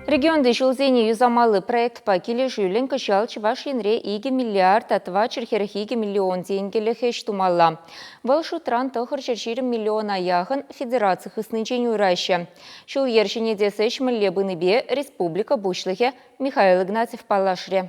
Регионды жылзени юзамалы проект пакеле жүлін кышал чываш енре 2 миллиард атва чырхеріх 2 миллион денгелі хеш тумалла. Бұл шутран тұхыр 20 миллион аяғын федерация хыснынчен урайшы. Шул ершіне десеш мүллебіні бе республика бұшлығы Михаил Игнатьев палашре.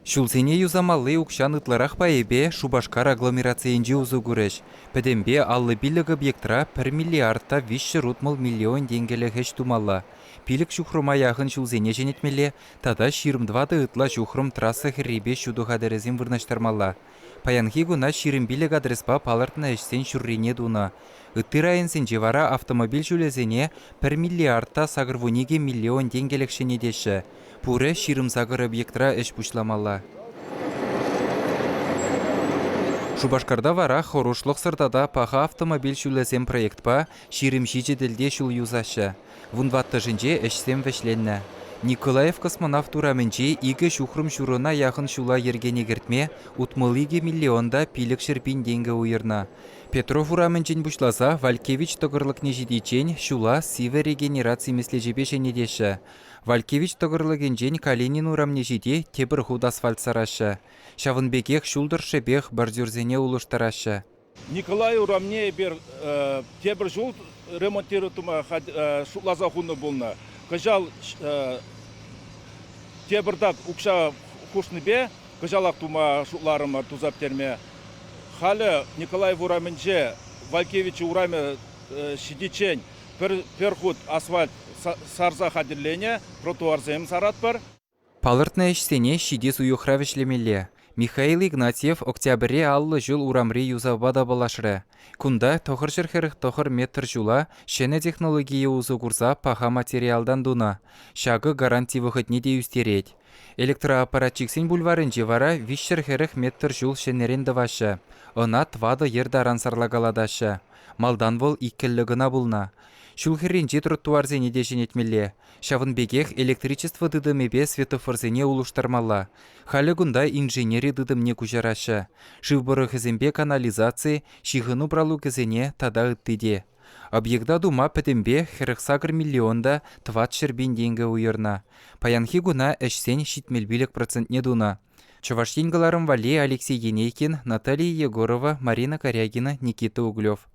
Шулсене юзамалы укшан ытларах паебе Шубашкар агломерациенже узу гуреш. Педембе аллы билік объектра 1 миллиардта 500 миллион денгелі хеш тумалла. Пилік шухрыма яғын шулзене женетмеле, тада 22 ытла шухрым трасса хірребе шудуға дәрезін вырнаштармалла. Паянхи гуна ширым билік адреспа палартына эшсен шуррине дуна. Ытты райынсын жевара автомобиль жүлезене 1 миллиардта сағырвуниге миллион денгелік шенедеші. Пуры ширым сағыр объектра эш пушламалла. Шубашкарда вара хорушлық сыртада паха автомобиль шүлесем проектпа ширим жиджеделде шул юзашы. Вунватты жынже эшсем вешленні. Николаев космонавт ураменже игі шухрым шурына яғын шула ергене гертме утмылыге миллионда пилік шерпин денгі уйырна. Петров ураменжен бушласа Валькевич тоғырлық нежидечен шула сиве регенерации меслежебе женедеші. Валькевич тоғырлығенжен Калинин урамнежиде тебір худ асфальт сарашы. Шавынбекех шулдыршы бех бордюрзене улыштарашы. Николай урамне бер тебір жол ремонтируйтума шулаза хуны болна. Кажал тебірдак укша хушны бе, кажалақ тума шуларыма тузап терме. Халі Николай ураменже Валькевич ураме шидичен перхуд асфальт сарза хадирлене, тротуарзем сарат бар. Палыртна эшсене шидес уюхравишлемеле. Михаил Игнатьев октябре аллы жыл урамри юзавбада балашыры. Кунда тохыр жерхеріх тохыр метр жула шене технология узу курса паха материалдан дуна. Шагы гарантий выходне де юстереть. Электроаппаратчиксен бульварын жевара виш жерхеріх метр жул шенеренді вашы. Она твады ердаран сарлагаладашы. Малдан вол иккеллігіна булна. Шулхеринче тротуарзене де женетмеле. Шавынбекех электричество дыдымебе светофорзене улуштармалла. Халі гунда инженери дыдымне кужарашы. Шивбыры хызембе канализации, шихыну пралу кізене тада ыттыде. Объекта дума пәтембе херықсагыр миллионда 20 шербин денгі уйырна. Паянхи гуна әшсен шитмелбилік процентне дуна. Чувашьтенгаларым Валей Алексей Енейкин, Наталья Егорова, Марина Корягина, Никита Углев.